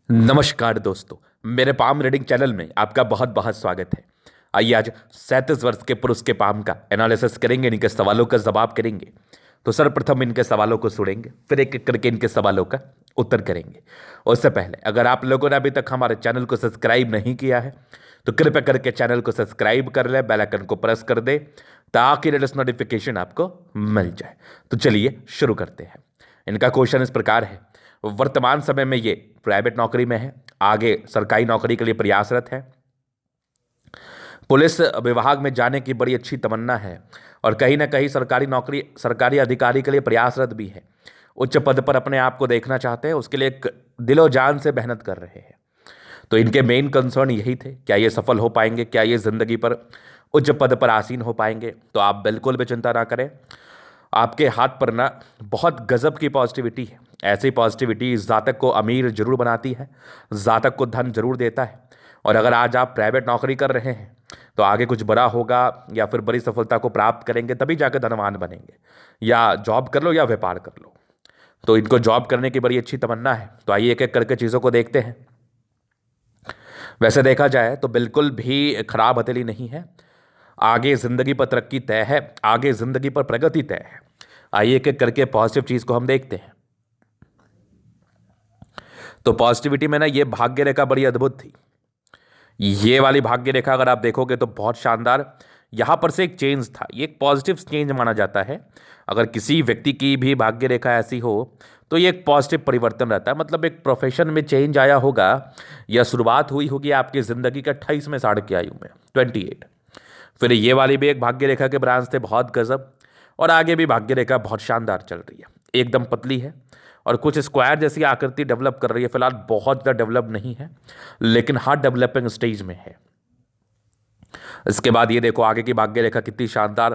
नमस्कार दोस्तों। मेरे पाम रीडिंग चैनल में आपका बहुत बहुत स्वागत है। आइए आज 37 वर्ष के पुरुष के पाम का एनालिसिस करेंगे, इनके सवालों का जवाब करेंगे। तो सर्वप्रथम इनके सवालों को सुनेंगे, फिर एक एक करके इनके सवालों का उत्तर करेंगे। उससे पहले अगर आप लोगों ने अभी तक हमारे चैनल को सब्सक्राइब नहीं किया है तो कृपया करके चैनल को सब्सक्राइब कर ले, बेल आइकन को प्रेस कर दे ताकि लेटेस्ट नोटिफिकेशन आपको मिल जाए। तो चलिए शुरू करते हैं। इनका क्वेश्चन इस प्रकार है। वर्तमान समय में ये प्राइवेट नौकरी में है, आगे सरकारी नौकरी के लिए प्रयासरत है। पुलिस विभाग में जाने की बड़ी अच्छी तमन्ना है और कहीं ना कहीं सरकारी नौकरी, सरकारी अधिकारी के लिए प्रयासरत भी है। उच्च पद पर अपने आप को देखना चाहते हैं, उसके लिए एक दिलो जान से मेहनत कर रहे हैं। तो इनके मेन कंसर्न यही थे, क्या ये सफल हो पाएंगे, क्या ये जिंदगी पर उच्च पद पर आसीन हो पाएंगे। तो आप बिल्कुल भी चिंता ना करें, आपके हाथ पर ना बहुत गजब की पॉजिटिविटी है। ऐसी पॉजिटिविटी जातक को अमीर जरूर बनाती है, जातक को धन जरूर देता है। और अगर आज आप प्राइवेट नौकरी कर रहे हैं तो आगे कुछ बड़ा होगा या फिर बड़ी सफलता को प्राप्त करेंगे, तभी जाकर धनवान बनेंगे। या जॉब कर लो या व्यापार कर लो। तो इनको जॉब करने की बड़ी अच्छी तमन्ना है। तो आइए एक एक करके चीज़ों को देखते हैं। वैसे देखा जाए तो बिल्कुल भी खराब हथेली नहीं है। आगे जिंदगी पर तरक्की तय है, आगे जिंदगी पर प्रगति तय है। आइए एक एक करके पॉजिटिव चीज को हम देखते हैं। तो पॉजिटिविटी में ना ये भाग्य रेखा बड़ी अद्भुत थी। ये वाली भाग्य रेखा अगर आप देखोगे तो बहुत शानदार। यहां पर से एक चेंज था, ये एक पॉजिटिव चेंज माना जाता है। अगर किसी व्यक्ति की भी भाग्य रेखा ऐसी हो तो ये एक पॉजिटिव परिवर्तन रहता है, मतलब एक प्रोफेशन में चेंज आया होगा या शुरुआत हुई होगी आपकी जिंदगी के 28वें साढ़ की आयु में, 28। फिर ये वाली भी एक भाग्य रेखा के ब्रांच थे, बहुत गजब। और आगे भी भाग्य रेखा बहुत शानदार चल रही है, एकदम पतली है और कुछ स्क्वायर जैसी आकृति डेवलप कर रही है। फिलहाल बहुत ज़्यादा डेवलप नहीं है, लेकिन हाँ डेवलपिंग स्टेज में है। इसके बाद ये देखो आगे की भाग्य रेखा कितनी शानदार,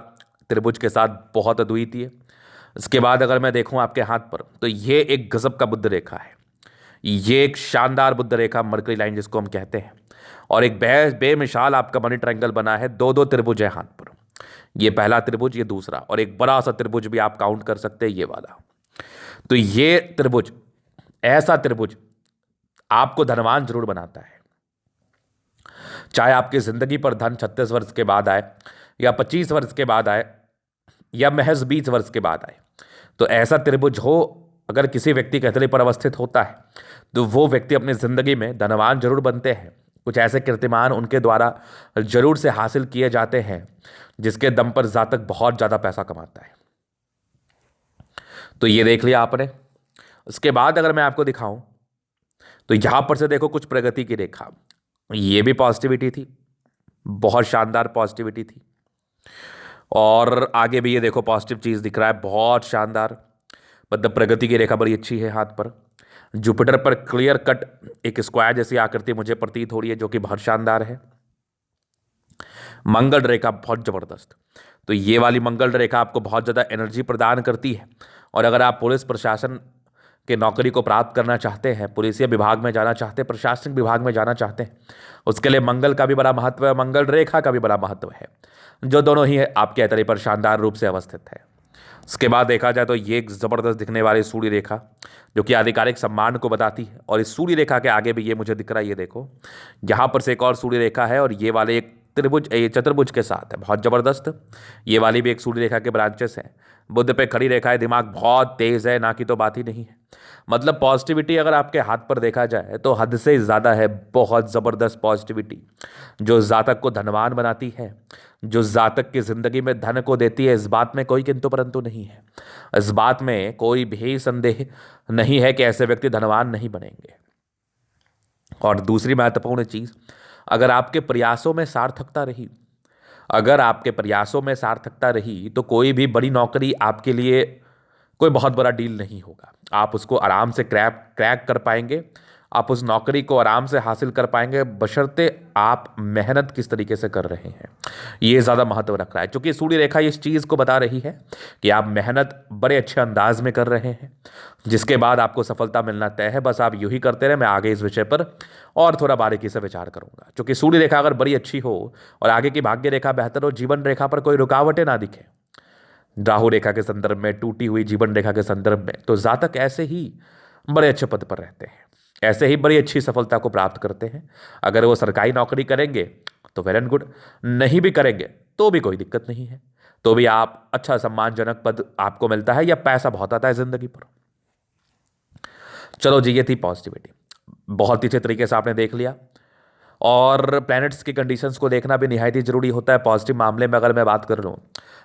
त्रिभुज के साथ बहुत अद्वितीय। इसके बाद अगर मैं देखूं आपके हाथ पर तो ये एक गजब का बुद्ध रेखा है। ये एक शानदार बुद्ध रेखा, मरकरी लाइन जिसको हम कहते हैं। और एक बेमिसाल आपका मनी ट्रायंगल बना है, दो दो त्रिभुज है हाथ पर। ये पहला त्रिभुज, ये दूसरा, और एक बड़ा सा त्रिभुज भी आप काउंट कर सकते हैं, ये वाला। तो ये त्रिभुज, ऐसा त्रिभुज आपको धनवान जरूर बनाता है। चाहे आपकी जिंदगी पर धन 36 वर्ष के बाद आए या 25 वर्ष के बाद आए या महज 20 वर्ष के बाद आए, तो ऐसा त्रिभुज हो अगर किसी व्यक्ति के हथेली पर अवस्थित होता है तो वो व्यक्ति अपनी जिंदगी में धनवान जरूर बनते हैं। कुछ ऐसे कीर्तिमान उनके द्वारा जरूर से हासिल किए जाते हैं जिसके दम पर जातक बहुत ज्यादा पैसा कमाता है। तो ये देख लिया आपने। उसके बाद अगर मैं आपको दिखाऊं तो यहां पर से देखो कुछ प्रगति की रेखा, ये भी पॉजिटिविटी थी, बहुत शानदार पॉजिटिविटी थी। और आगे भी ये देखो पॉजिटिव चीज दिख रहा है, बहुत शानदार, मतलब प्रगति की रेखा बड़ी अच्छी है हाथ पर। जुपिटर पर क्लियर कट एक स्क्वायर जैसी आकृति मुझे प्रतीत हो रही है, जो कि बहुत शानदार है। मंगल रेखा बहुत जबरदस्त। तो ये वाली मंगल रेखा आपको बहुत ज़्यादा एनर्जी प्रदान करती है। और अगर आप पुलिस प्रशासन के नौकरी को प्राप्त करना चाहते हैं, पुलिसिया विभाग में जाना चाहते हैं, प्रशासनिक विभाग में जाना चाहते हैं, उसके लिए मंगल का भी बड़ा महत्व है, मंगल रेखा का भी बड़ा महत्व है, जो दोनों ही आपके हथेली पर शानदार रूप से अवस्थित है। उसके बाद देखा जाए तो ये एक ज़बरदस्त दिखने वाली सूर्य रेखा जो कि आधिकारिक सम्मान को बताती है। और इस सूर्य रेखा के आगे भी ये मुझे दिख रहा है, ये देखो यहाँ पर से एक और सूर्य रेखा है और ये वाले एक त्रिभुज, ये चतुर्भुज के साथ है, बहुत ज़बरदस्त। ये वाली भी एक सूर्य रेखा के ब्रांचेस हैं। बुध पे खड़ी रेखा है, दिमाग बहुत तेज़ है, ना की तो बात ही नहीं है। मतलब पॉजिटिविटी अगर आपके हाथ पर देखा जाए तो हद से ज़्यादा है, बहुत ज़बरदस्त पॉजिटिविटी जो जातक को धनवान बनाती है, जो जातक की ज़िंदगी में धन को देती है। इस बात में कोई किंतु परंतु नहीं है, इस बात में कोई भी संदेह नहीं है कि ऐसे व्यक्ति धनवान नहीं बनेंगे। और दूसरी महत्वपूर्ण चीज़, अगर आपके प्रयासों में सार्थकता रही, अगर आपके प्रयासों में सार्थकता रही तो कोई भी बड़ी नौकरी आपके लिए कोई बहुत बड़ा डील नहीं होगा। आप उसको आराम से क्रैक क्रैक कर पाएंगे, आप उस नौकरी को आराम से हासिल कर पाएंगे, बशर्ते आप मेहनत किस तरीके से कर रहे हैं, ये ज़्यादा महत्व रख रहा है। क्योंकि सूर्य रेखा इस चीज़ को बता रही है कि आप मेहनत बड़े अच्छे अंदाज में कर रहे हैं, जिसके बाद आपको सफलता मिलना तय है। बस आप यूँ ही करते रहे, मैं आगे इस विषय पर और थोड़ा बारीकी से विचार करूंगा। क्योंकि सूर्य रेखा अगर बड़ी अच्छी हो और आगे की भाग्य रेखा बेहतर हो, जीवन रेखा पर कोई रुकावटें ना दिखे, राहु रेखा के संदर्भ में, टूटी हुई जीवन रेखा के संदर्भ में, तो जातक ऐसे ही बड़े अच्छे पद पर रहते हैं। ऐसे ही बड़ी अच्छी सफलता को प्राप्त करते हैं। अगर वो सरकारी नौकरी करेंगे तो वेल एंड गुड, नहीं भी करेंगे तो भी कोई दिक्कत नहीं है, तो भी आप अच्छा सम्मानजनक पद आपको मिलता है या पैसा बहुत आता है जिंदगी पर। चलो जी, ये थी पॉजिटिविटी। बहुत ही अच्छे तरीके से आपने देख लिया। और प्लैनेट्स की कंडीशंस को देखना भी निहायत ही जरूरी होता है। पॉजिटिव मामले में अगर मैं बात कर लूँ,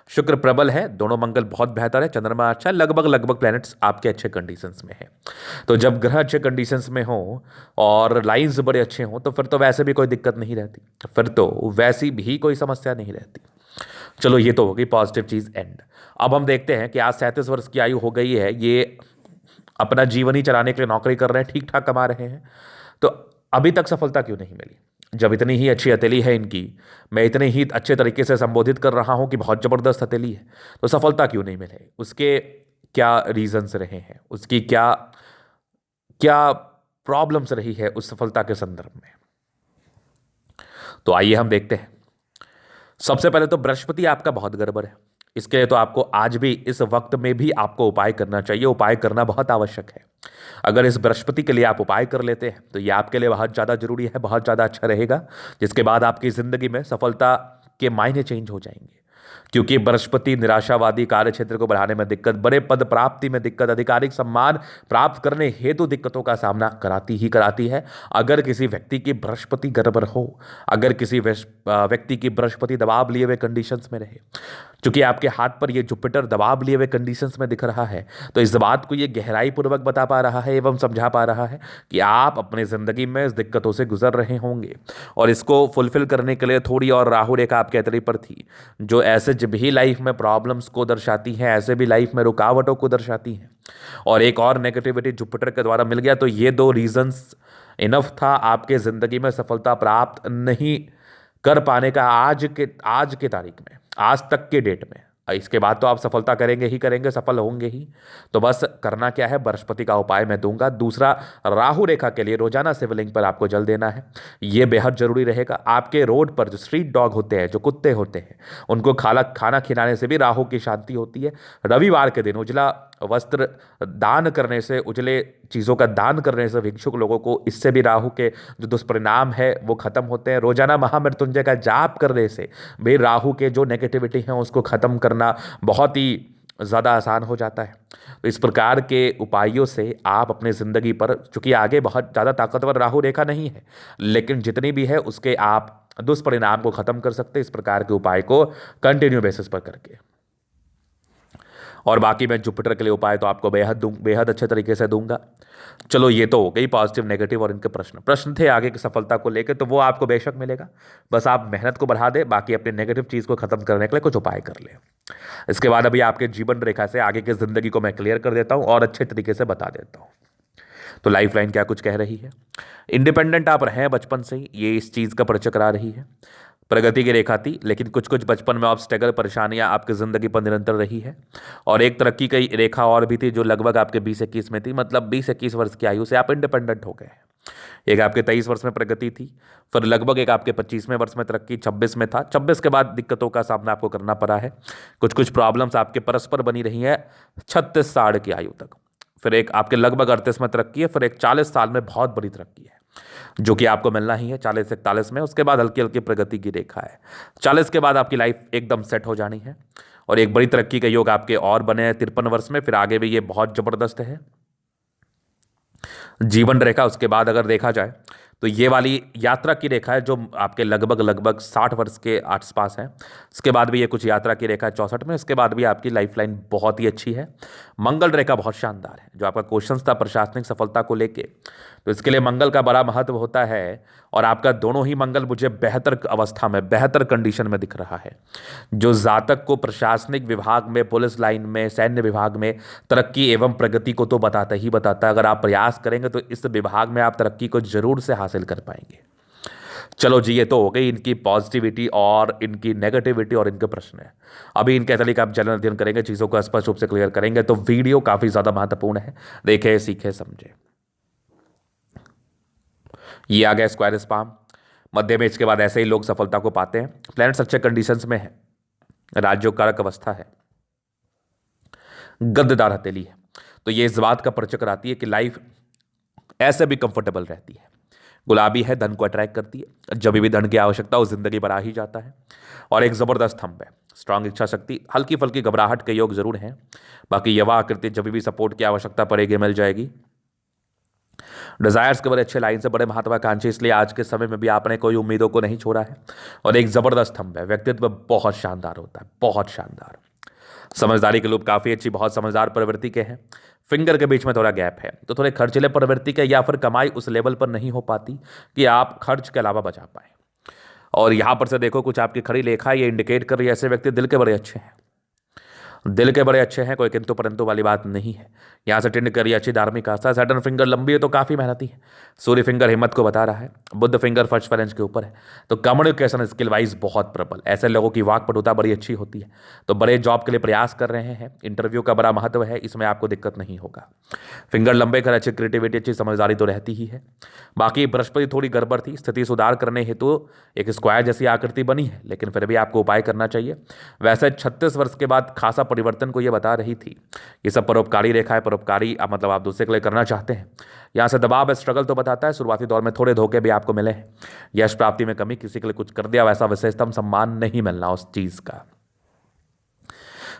शुक्र प्रबल है, दोनों मंगल बहुत बेहतर है, चंद्रमा अच्छा है, लगभग लगभग प्लैनेट्स आपके अच्छे कंडीशंस में है। तो जब ग्रह अच्छे कंडीशंस में हो और लाइंस बड़े अच्छे हों तो फिर तो वैसे भी कोई दिक्कत नहीं रहती, फिर तो वैसी भी कोई समस्या नहीं रहती। चलो, ये तो हो गई पॉजिटिव चीज़ एंड। अब हम देखते हैं कि आज 37 वर्ष की आयु हो गई है, ये अपना जीवन ही चलाने के लिए नौकरी कर रहे हैं, ठीक ठाक कमा रहे हैं, तो अभी तक सफलता क्यों नहीं मिली? जब इतनी ही अच्छी हथेली है इनकी, मैं इतने ही अच्छे तरीके से संबोधित कर रहा हूं कि बहुत जबरदस्त हथेली है, तो सफलता क्यों नहीं मिले? उसके क्या रीजंस रहे हैं, उसकी क्या क्या प्रॉब्लम्स रही है उस सफलता के संदर्भ में? तो आइए हम देखते हैं। सबसे पहले तो बृहस्पति आपका बहुत गड़बड़ है। इसके लिए तो आपको आज भी इस वक्त में भी आपको उपाय करना चाहिए, उपाय करना बहुत आवश्यक है। अगर इस बृहस्पति के लिए आप उपाय कर लेते हैं तो ये आपके लिए बहुत ज़्यादा जरूरी है, बहुत ज़्यादा अच्छा रहेगा, जिसके बाद आपकी ज़िंदगी में सफलता के मायने चेंज हो जाएंगे। क्योंकि बृहस्पति निराशावादी, कार्य क्षेत्र को बढ़ाने में दिक्कत, बड़े पद प्राप्ति में दिक्कत, आधिकारिक सम्मान प्राप्त करने हेतु दिक्कतों का सामना कराती ही कराती है। अगर किसी व्यक्ति की बृहस्पति गड़बड़ हो, अगर किसी व्यक्ति की बृहस्पति दबाव लिए हुए कंडीशंस में रहे, क्योंकि आपके हाथ पर ये जुपिटर दबाव लिए हुए कंडीशंस में दिख रहा है, तो इस बात को ये गहराई पूर्वक बता पा रहा है एवं समझा पा रहा है कि आप अपनी जिंदगी में इस दिक्कतों से गुजर रहे होंगे। और इसको फुलफिल करने के लिए थोड़ी और राहु रेखा आपके अतरी पर थी, जो ऐसे जब भी लाइफ में प्रॉब्लम्स को दर्शाती हैं, ऐसे भी लाइफ में रुकावटों को दर्शाती हैं, और एक और नेगेटिविटी जुपिटर के द्वारा मिल गया, तो ये दो रीजंस इनफ था आपके जिंदगी में सफलता प्राप्त नहीं कर पाने का आज के तारीख में, आज तक के डेट में। इसके बाद तो आप सफलता करेंगे ही करेंगे, सफल होंगे ही। तो बस करना क्या है, बृहस्पति का उपाय मैं दूंगा। दूसरा, राहु रेखा के लिए रोजाना शिवलिंग पर आपको जल देना है, यह बेहद जरूरी रहेगा। आपके रोड पर जो स्ट्रीट डॉग होते हैं, जो कुत्ते होते हैं, उनको खाना खिलाने से भी राहु की शांति होती है। रविवार के दिन उजला वस्त्र दान करने से, उजले चीज़ों का दान करने से भिक्षुक लोगों को, इससे भी राहु के जो दुष्परिणाम है वो खत्म होते हैं। रोजाना महामृत्युंजय का जाप करने से भी राहु के जो नेगेटिविटी है उसको खत्म करना बहुत ही ज़्यादा आसान हो जाता है। तो इस प्रकार के उपायों से आप अपने ज़िंदगी पर, चूंकि आगे बहुत ज़्यादा ताकतवर राहु रेखा नहीं है, लेकिन जितनी भी है उसके आप दुष्परिणाम को खत्म कर सकते हैं, इस प्रकार के उपाय को कंटिन्यू बेसिस पर करके। और बाकी मैं जुपिटर के लिए उपाय तो आपको बेहद अच्छे तरीके से दूंगा। चलो, ये तो हो गई पॉजिटिव नेगेटिव और इनके प्रश्न थे आगे की सफलता को लेकर, तो वो आपको बेशक मिलेगा। बस आप मेहनत को बढ़ा दें, बाकी अपनी नेगेटिव चीज़ को खत्म करने के लिए कुछ उपाय कर लें। इसके बाद अभी आपके जीवन रेखा से आगे की जिंदगी को मैं क्लियर कर देता हूँ और अच्छे तरीके से बता देता हूँ। तो लाइफ लाइन क्या कुछ कह रही है? इंडिपेंडेंट आप रहे बचपन से ही, ये इस चीज़ का परिचय करा रही है। प्रगति की रेखा थी, लेकिन कुछ कुछ बचपन में ऑब्स्टेकल, परेशानियां आपकी जिंदगी पर निरंतर रही है। और एक तरक्की की रेखा और भी थी जो लगभग आपके 20-21 में थी, मतलब 20-21 वर्ष की आयु से आप इंडिपेंडेंट हो गए। एक आपके 23 वर्ष में प्रगति थी, फिर लगभग एक आपके 25वें वर्ष में तरक्की, 26 में था। 26 के बाद दिक्कतों का सामना आपको करना पड़ा है, कुछ कुछ प्रॉब्लम्स आपके परस्पर बनी रही है 36 साल की आयु तक। फिर एक आपके लगभग 38 में तरक्की है, फिर एक 40 साल में बहुत बड़ी तरक्की है जो कि आपको मिलना ही है 40 से 41 में। उसके बाद हल्की हल्की प्रगति की रेखा है। 40 के बाद आपकी लाइफ एकदम सेट हो जानी है और एक बड़ी तरक्की का योग आपके और बने हैं 53 वर्ष में। फिर आगे भी ये बहुत जबरदस्त है जीवन रेखा। उसके बाद अगर देखा जाए तो ये वाली यात्रा की रेखा है जो आपके लगभग 60 वर्ष के आसपास है। इसके बाद भी ये कुछ यात्रा की रेखा है 64 में। इसके बाद भी आपकी लाइफ लाइन बहुत ही अच्छी है। मंगल रेखा बहुत शानदार है। जो आपका क्वेश्चन था प्रशासनिक सफलता को लेके, तो इसके लिए मंगल का बड़ा महत्व होता है। और आपका दोनों ही मंगल मुझे बेहतर अवस्था में, बेहतर कंडीशन में दिख रहा है, जो जातक को प्रशासनिक विभाग में, पुलिस लाइन में, सैन्य विभाग में तरक्की एवं प्रगति को तो बताता ही बताता है। अगर आप प्रयास करेंगे तो इस विभाग में आप तरक्की को जरूर से हासिल कर पाएंगे। चलो जी, ये तो हो गई इनकी पॉजिटिविटी और इनकी नेगेटिविटी और इनके प्रश्न है। अभी इनके तरीके का आप जनरल अध्ययन करेंगे, चीज़ों को स्पष्ट रूप से क्लियर करेंगे, तो वीडियो काफ़ी ज़्यादा महत्वपूर्ण है। देखें, सीखे, समझे। ये आ गया स्क्वायर स्पाम मध्य में। इसके बाद ऐसे ही लोग सफलता को पाते हैं। प्लैनेट्स अच्छे कंडीशंस में है, राज्यों कारक अवस्था है, गद्देदार हथेली है, तो ये इस बात का परिचय कराती है कि लाइफ ऐसे भी कंफर्टेबल रहती है। गुलाबी है, धन को अट्रैक्ट करती है, जब भी धन की आवश्यकता हो जिंदगी पर आ ही जाता है। और एक जबरदस्त थंब है, स्ट्रांग इच्छा शक्ति, हल्की फुल्की घबराहट के योग जरूर हैं। बाकी युवा आकृति, जब भी सपोर्ट की आवश्यकता पड़ेगी मिल जाएगी। डिजायर्स के बड़े अच्छे लाइन से, बड़े महत्वाकांक्षी, इसलिए आज के समय में भी आपने कोई उम्मीदों को नहीं छोड़ा है। और एक जबरदस्त थंब है, व्यक्तित्व बहुत शानदार होता है, बहुत शानदार। समझदारी के लोग काफी अच्छी, बहुत समझदार प्रवृत्ति के हैं। फिंगर के बीच में थोड़ा गैप है, तो थोड़े खर्चीले प्रवृत्ति के, या फिर कमाई उस लेवल पर नहीं हो पाती कि आप खर्च के अलावा बचा पाए। और यहां पर से देखो कुछ आपकी खड़ी लेखा ये इंडिकेट कर रही है, ऐसे व्यक्ति दिल के बड़े अच्छे हैं, दिल के बड़े अच्छे हैं, कोई किंतु परंतु वाली बात नहीं है। यहाँ से टिंड करिए अच्छी धार्मिक आस्था। सैटर्न फिंगर लंबी है तो काफी मेहनती है। सूर्य फिंगर हिम्मत को बता रहा है। बुद्ध फिंगर फर्स्ट फाइनेंस के ऊपर है। तो कम्युनिकेशन स्किल वाइज बहुत प्रबल, ऐसे लोगों की वाक्पटुता बड़ी अच्छी होती है। तो बड़े जॉब के लिए प्रयास कर रहे हैं, इंटरव्यू का बड़ा महत्व है, इसमें आपको दिक्कत नहीं होगा। फिंगर लंबे कर अच्छी क्रिएटिविटी, अच्छी समझदारी तो रहती ही है। बाकी बृहस्पति थोड़ी गड़बड़ थी, स्थिति सुधार करने हेतु एक स्क्वायर जैसी आकृति बनी है, लेकिन फिर भी आपको उपाय करना चाहिए। वैसे 36 वर्ष के बाद खासा परिवर्तन को ये बता रही थी। ये सब परोपकारी रेखा है, परोपकारी मतलब आप दूसरे के लिए करना चाहते हैं। यहाँ से दबाव है, स्ट्रगल तो बताता है। शुरुआती दौर में थोड़े धोखे भी आपको मिले हैं, यश प्राप्ति में कमी, किसी के लिए कुछ कर दिया वैसा विशेषतम सम्मान नहीं मिलना उस चीज का।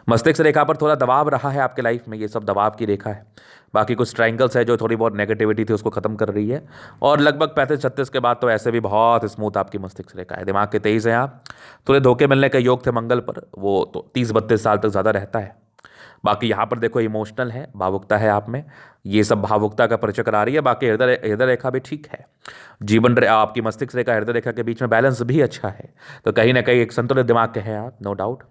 मस्तिष्क रेखा पर थोड़ा दबाव रहा है आपके लाइफ में, ये सब दबाव की रेखा है। बाकी कुछ ट्रायंगल्स है जो थोड़ी बहुत नेगेटिविटी थी उसको खत्म कर रही है। और लगभग 35-36 के बाद तो ऐसे भी बहुत स्मूथ आपकी मस्तिष्क रेखा है। दिमाग के तेज हैं आप, थोड़े धोखे मिलने के योग थे मंगल पर, वो तो 30-32 साल तक ज़्यादा रहता है। बाकी यहाँ पर देखो इमोशनल है, भावुकता है आप में, ये सब भावुकता का परिचय करा रही है। बाकी हृदय रेखा भी ठीक है। आपकी मस्तिष्क रेखा हृदय रेखा के बीच में बैलेंस भी अच्छा है, तो कहीं ना कहीं एक संतुलित दिमाग के हैं आप, नो डाउट।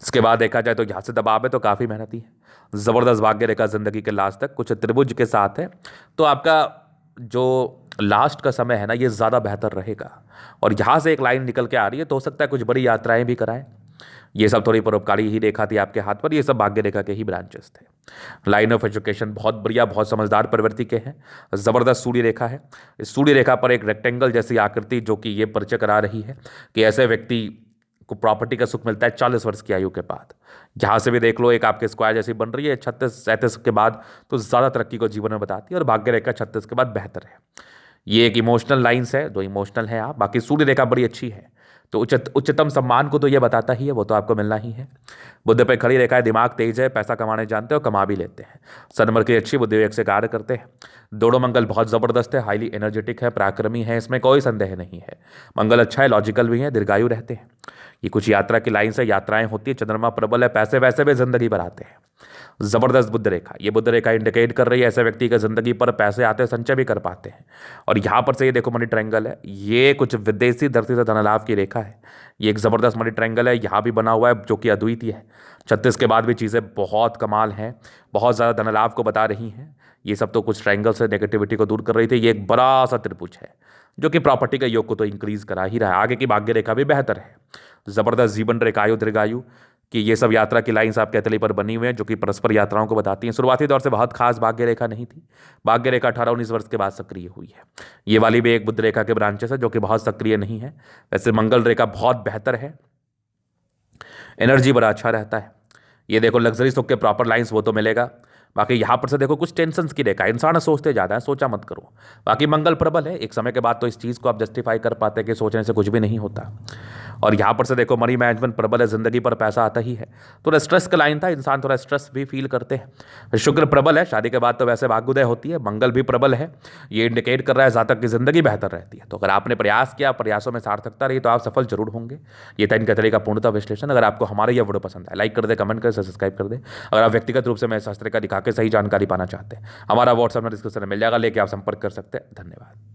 इसके बाद देखा जाए तो यहाँ से दबाव है तो काफ़ी मेहनती है। ज़बरदस्त भाग्य रेखा जिंदगी के लास्ट तक कुछ त्रिभुज के साथ है, तो आपका जो लास्ट का समय है ना ये ज़्यादा बेहतर रहेगा। और यहाँ से एक लाइन निकल के आ रही है, तो हो सकता है कुछ बड़ी यात्राएं भी कराएं। ये सब थोड़ी परोपकारी ही रेखा थी आपके हाथ पर, ये सब भाग्य रेखा के ही ब्रांचेस थे। लाइन ऑफ एजुकेशन बहुत बढ़िया, बहुत समझदार प्रवृत्ति के हैं। ज़बरदस्त सूर्य रेखा है। इस सूर्य रेखा पर एक रेक्टेंगल जैसी आकृति जो कि ये परिचय करा रही है कि ऐसे व्यक्ति को प्रॉपर्टी का सुख मिलता है 40 वर्ष की आयु के बाद। जहाँ से भी देख लो एक आपके स्क्वायर जैसी बन रही है 36-37 के बाद, तो ज़्यादा तरक्की को जीवन में बताती है। और भाग्य रेखा 36 के बाद बेहतर है। ये एक इमोशनल लाइन्स है, जो इमोशनल है आप। बाकी सूर्य रेखा बड़ी अच्छी है, तो उच्चतम सम्मान को तो ये बताता ही है, वो तो आपको मिलना ही है। बुद्ध पे खड़ी रेखा है, दिमाग तेज है, पैसा कमाने जानते हो, कमा भी लेते हैं। सनमर की अच्छी, बुद्धि विवेक से कार्य करते हैं। दोनों मंगल बहुत ज़बरदस्त है, हाईली एनर्जेटिक है, पराक्रमी है, इसमें कोई संदेह नहीं है। मंगल अच्छा है, लॉजिकल भी है, दीर्घायु रहते हैं। ये कुछ यात्रा की लाइन से यात्राएं होती है। चंद्रमा प्रबल है, पैसे वैसे भी जिंदगी पर आते हैं। जबरदस्त बुद्ध रेखा, ये बुद्ध रेखा इंडिकेट कर रही है ऐसे व्यक्ति के जिंदगी पर पैसे आते हैं, संचय भी कर पाते हैं। और यहाँ पर से ये देखो मनी ट्रायंगल है, ये कुछ विदेशी धरती से धन लाभ की रेखा है। ये एक जबरदस्त मनी ट्रायंगल है, यहाँ भी बना हुआ है जो कि अद्वितीय है। 36 के बाद भी चीज़ें बहुत कमाल हैं, बहुत ज़्यादा धन लाभ को बता रही हैं। ये सब तो कुछ ट्रायंगल से नेगेटिविटी को दूर कर रही थी। ये एक बड़ा सा त्रिभुज है जो कि प्रॉपर्टी के योग को तो इंक्रीज करा ही रहा है। आगे की भाग्य रेखा भी बेहतर है। जबरदस्त जीवन रेखा, आयु दीर्घायु कि ये सब यात्रा की लाइंस आपके हथेली पर बनी हुई हैं जो कि परस्पर यात्राओं को बताती हैं। शुरुआती दौर से बहुत खास भाग्य रेखा नहीं थी। भाग्य रेखा 18-19 वर्ष के बाद सक्रिय हुई है। ये वाली भी एक बुद्ध रेखा के ब्रांचेस है जो कि बहुत सक्रिय नहीं है। वैसे मंगल रेखा बहुत बेहतर है, एनर्जी बड़ा अच्छा रहता है। ये देखो लग्जरी सुख के प्रॉपर लाइंस वो तो मिलेगा। बाकी यहाँ पर से देखो कुछ टेंशन्स की रेखा, इंसान सोचते ज़्यादा है, सोचा मत करो। बाकी मंगल प्रबल है, एक समय के बाद तो इस चीज़ को आप जस्टिफाई कर पाते हैं कि सोचने से कुछ भी नहीं होता। और यहाँ पर से देखो मनी मैनेजमेंट प्रबल है, जिंदगी पर पैसा आता ही है। थोड़ा स्ट्रेस का लाइन था, इंसान थोड़ा स्ट्रेस भी फील करते हैं। शुक्र प्रबल है, शादी के बाद तो वैसे भाग्योदय होती है। मंगल भी प्रबल है, ये इंडिकेट कर रहा है जातक की जिंदगी बेहतर रहती है। तो अगर आपने प्रयास किया, प्रयासों में सार्थकता रही, तो आप सफल जरूर होंगे। ये था इनके तरीका पूर्णतः विश्लेषण। अगर आपको हमारा यह वीडियो पसंद है, लाइक कर दे, कमेंट कर, सब्सक्राइब कर दे। अगर आप व्यक्तिगत रूप से मैं शास्त्र का दिखा के सही जानकारी पाना चाहते हैं, हमारा व्हाट्सएप में डिस्क्रिप्शन में मिल जाएगा, लेके आप संपर्क कर सकते हैं। धन्यवाद।